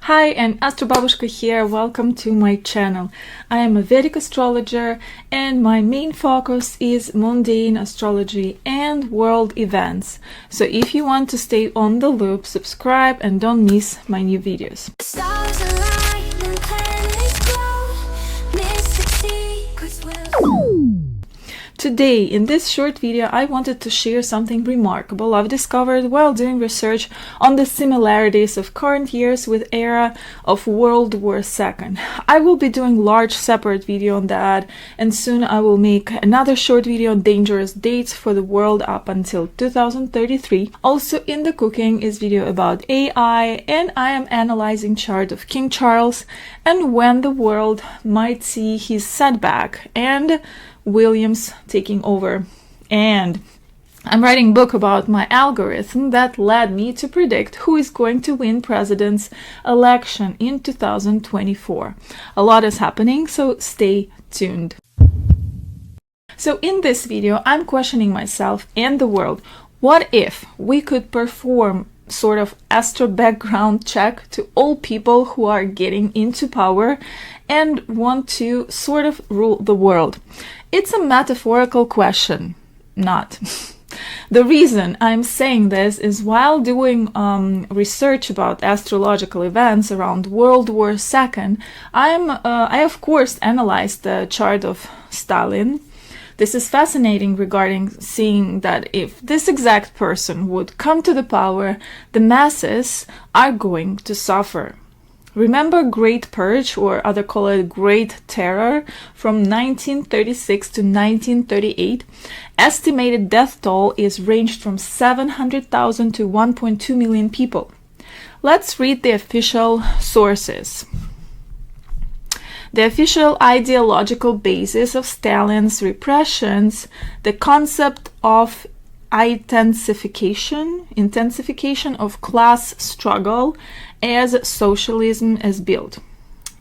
Hi, and Astro-Babushka here. Welcome to my channel. I am a Vedic astrologer and my main focus is mundane astrology and world events. So if you want to stay on the loop, subscribe and don't miss my new videos. Stars align and planets glow, mystic secrets will. Today, in this short video, I wanted to share something remarkable I've discovered while doing research on the similarities of current years with era of World War II. I will be doing large separate video on that, and soon I will make another short video on dangerous dates for the world up until 2033. Also in the cooking is video about AI, and I am analyzing chart of King Charles and when the world might see his setback and Williams taking over. And I'm writing a book about my algorithm that led me to predict who is going to win president's election in 2024. A lot is happening, so stay tuned. So in this video, I'm questioning myself and the world. What if we could perform sort of astro-background check to all people who are getting into power and want to sort of rule the world? It's a metaphorical question, not. The reason I'm saying this is while doing research about astrological events around World War II, I of course analyzed the chart of Stalin. This is fascinating regarding seeing that if this exact person would come to the power, the masses are going to suffer. Remember Great Purge, or others call it Great Terror, from 1936 to 1938? Estimated death toll is ranged from 700,000 to 1.2 million people. Let's read the official sources. The official ideological basis of Stalin's repressions, the concept of intensification of class struggle as socialism is built.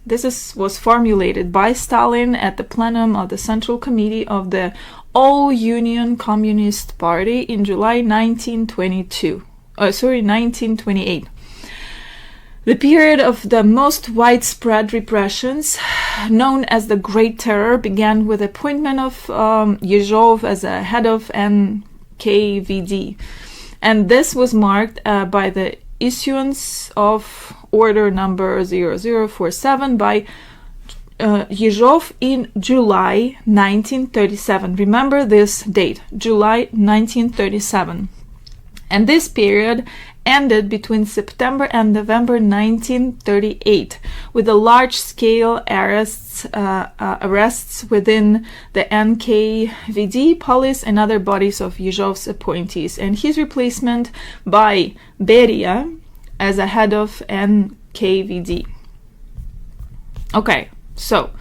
This was formulated by Stalin at the plenum of the Central Committee of the All-Union Communist Party in July 1928. The period of the most widespread repressions, known as the Great Terror, began with the appointment of Yezhov as a head of NKVD, and this was marked by the issuance of order number 0047 by Yezhov in July 1937. Remember this date, July 1937. And this period ended between September and November 1938 with the large-scale arrests within the NKVD, police, and other bodies of Yezhov's appointees, and his replacement by Beria as a head of NKVD. Okay, so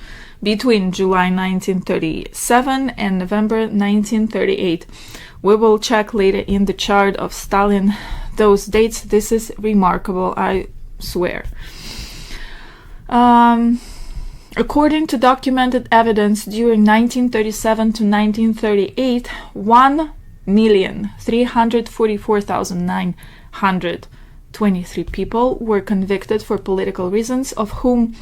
between July 1937 and November 1938. We will check later in the chart of Stalin those dates. This is remarkable, I swear. According to documented evidence, during 1937 to 1938, 1,344,923 people were convicted for political reasons, of whom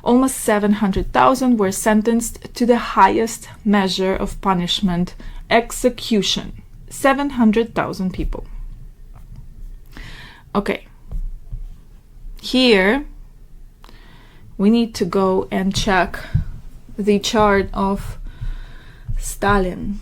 almost 700,000 were sentenced to the highest measure of punishment, execution. 700,000 people. Okay. Here we need to go and check the chart of Stalin.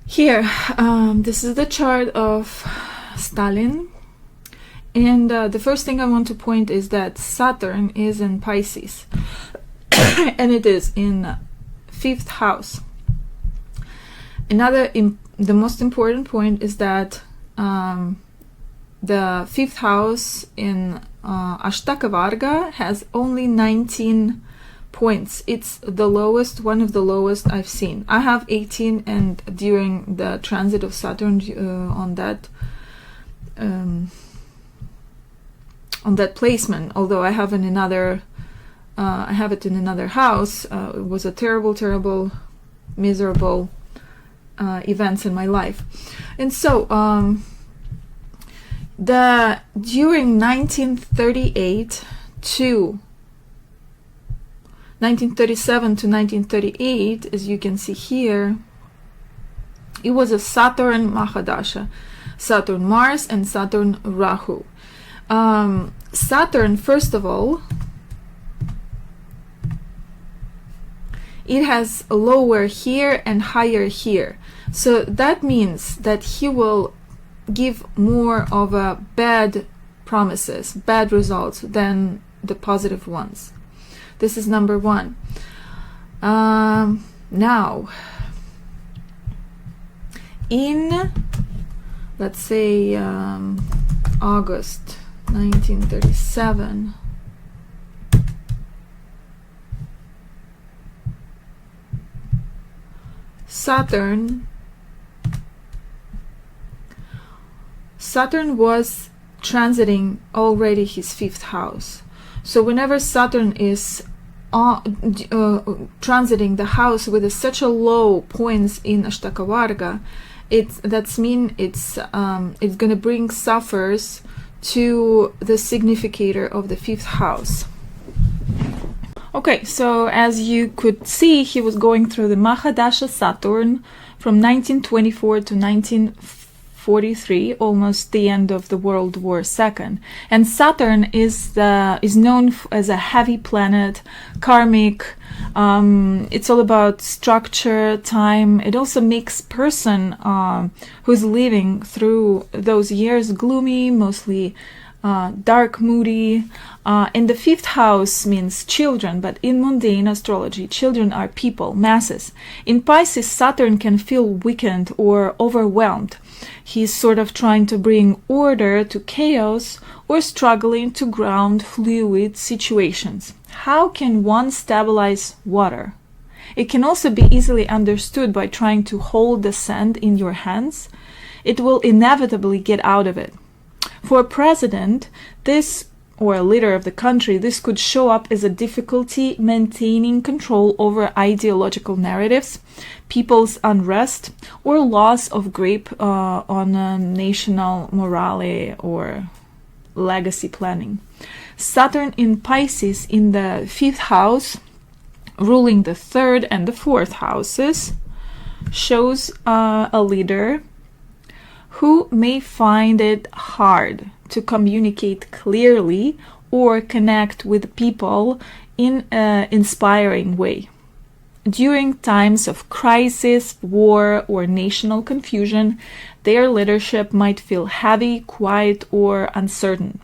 Here, this is the chart of Stalin, and the first thing I want to point is that Saturn is in Pisces and it is in 5th house. The most important point is that the 5th house in Ashtaka Varga has only 19 points. It's the lowest, one of the lowest I've seen. I have 18, and during the transit of Saturn on that placement, although I have in another I have it in another house. It was a terrible, miserable events in my life. And so during 1938 to 1937 to 1938, as you can see here, it was a Saturn mahadasha, Saturn Mars and Saturn Rahu. Saturn, first of all, it has lower here and higher here. So that means that he will give more of a bad promises, bad results than the positive ones. This is number one. Now, in, let's say, August 1937, Saturn was transiting already his 5th house. So whenever Saturn is transiting the house with such a low points in Ashtaka-varga, it's gonna bring suffers to the significator of the 5th house. Okay, so as you could see, he was going through the mahadasha Saturn from 1924 to 1943, almost the end of the World War II. And Saturn is known as a heavy planet, karmic. It's all about structure, time. It also makes person who's living through those years gloomy, mostly dark, moody. And the 5th house means children, but in mundane astrology, children are people, masses. In Pisces, Saturn can feel weakened or overwhelmed. He's sort of trying to bring order to chaos or struggling to ground fluid situations. How can one stabilize water? It can also be easily understood by trying to hold the sand in your hands. It will inevitably get out of it. For a president, or a leader of the country, this could show up as a difficulty maintaining control over ideological narratives, people's unrest, or loss of grip on national morale or legacy planning. Saturn in Pisces in the 5th house, ruling the 3rd and the 4th houses, shows a leader who may find it hard to communicate clearly or connect with people in an inspiring way. During times of crisis, war, or national confusion, their leadership might feel heavy, quiet, or uncertain.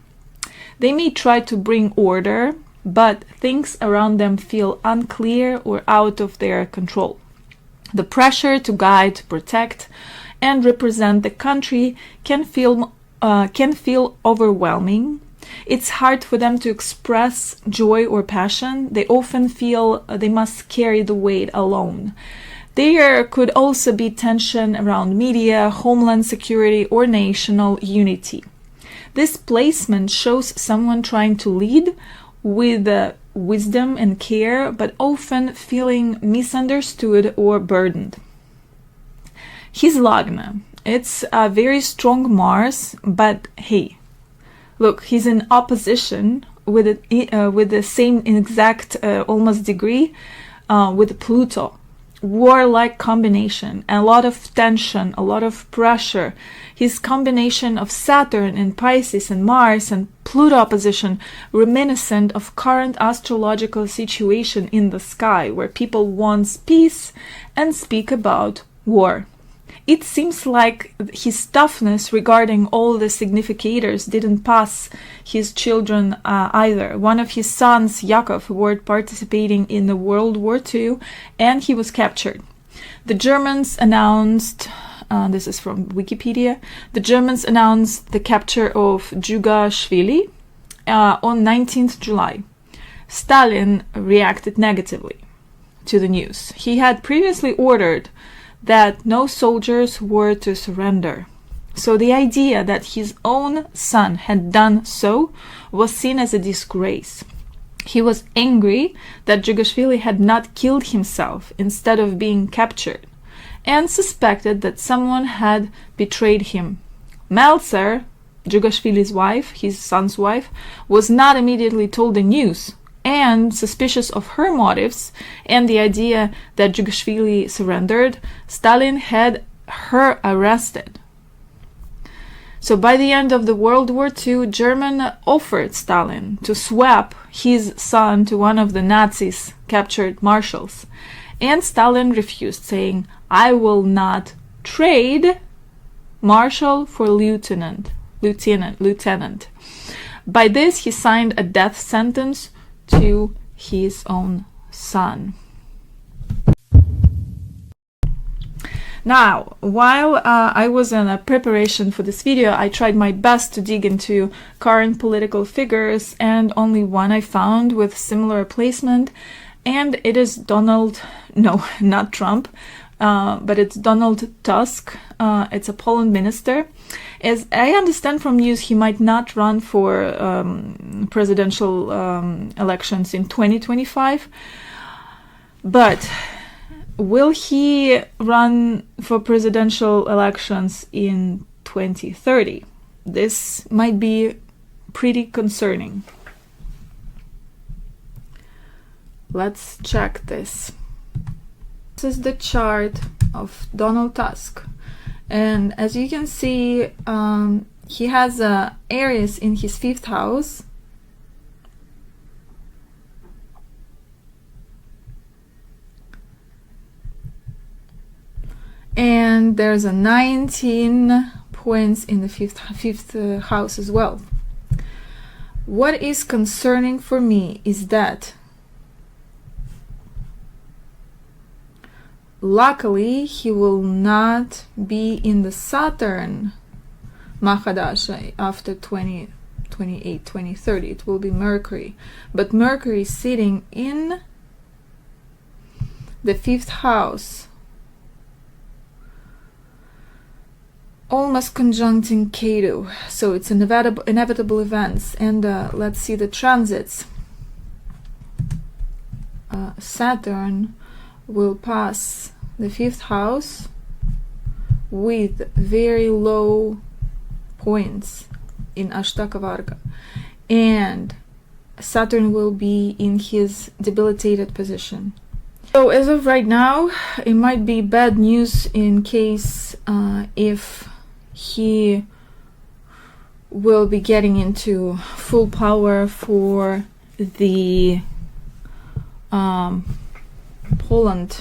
They may try to bring order, but things around them feel unclear or out of their control. The pressure to guide, protect, and represent the country can feel overwhelming. It's hard for them to express joy or passion. They often feel they must carry the weight alone. There could also be tension around media, homeland security, or national unity. This placement shows someone trying to lead with wisdom and care, but often feeling misunderstood or burdened. His Lagna. It's a very strong Mars, but hey, look, he's in opposition with the same exact almost degree with Pluto. Warlike combination, a lot of tension, a lot of pressure. His combination of Saturn and Pisces and Mars and Pluto opposition reminiscent of current astrological situation in the sky where people want peace and speak about war. It seems like his toughness regarding all the significators didn't pass his children either. One of his sons, Yakov, were participating in the World War II and he was captured. The Germans announced, this is from Wikipedia, the Germans announced the capture of Jugashvili on 19th July. Stalin reacted negatively to the news. He had previously ordered that no soldiers were to surrender. So the idea that his own son had done so was seen as a disgrace. He was angry that Jugashvili had not killed himself instead of being captured, and suspected that someone had betrayed him. Meltzer, Jugashvili's wife, his son's wife, was not immediately told the news, and suspicious of her motives and the idea that Jugashvili surrendered, Stalin had her arrested. So by the end of the World War II, Germany offered Stalin to swap his son to one of the Nazis' captured marshals, and Stalin refused, saying, "I will not trade marshal for lieutenant. By this, he signed a death sentence to his own son." Now, while I was in a preparation for this video, I tried my best to dig into current political figures, and only one I found with similar placement, and it is not Trump, but it's Donald Tusk. It's a Poland minister. As I understand from news, he might not run for presidential elections in 2025, but will he run for presidential elections in 2030? This might be pretty concerning. Let's check this. This is the chart of Donald Tusk, and as you can see, he has Aries in his 5th house, and there's a 19 points in the fifth house as well. What is concerning for me is that luckily he will not be in the Saturn mahadasha after 2028, 2030. It will be Mercury, but Mercury is sitting in the 5th house, almost conjuncting Ketu, so it's inevitable events. And let's see the transits. Saturn will pass the 5th house with very low points in Ashtaka Varga, and Saturn will be in his debilitated position. So as of right now, it might be bad news in case if he will be getting into full power for the Poland.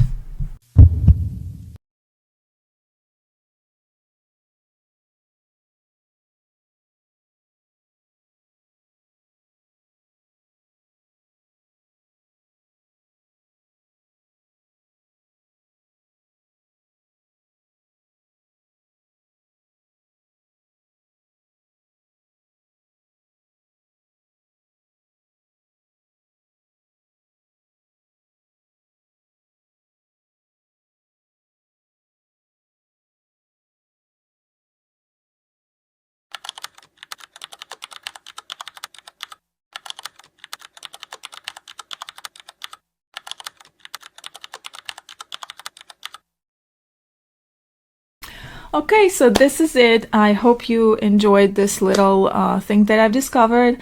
Okay, so this is it. I hope you enjoyed this little thing that I've discovered,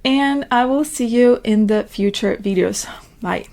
and I will see you in the future videos. Bye.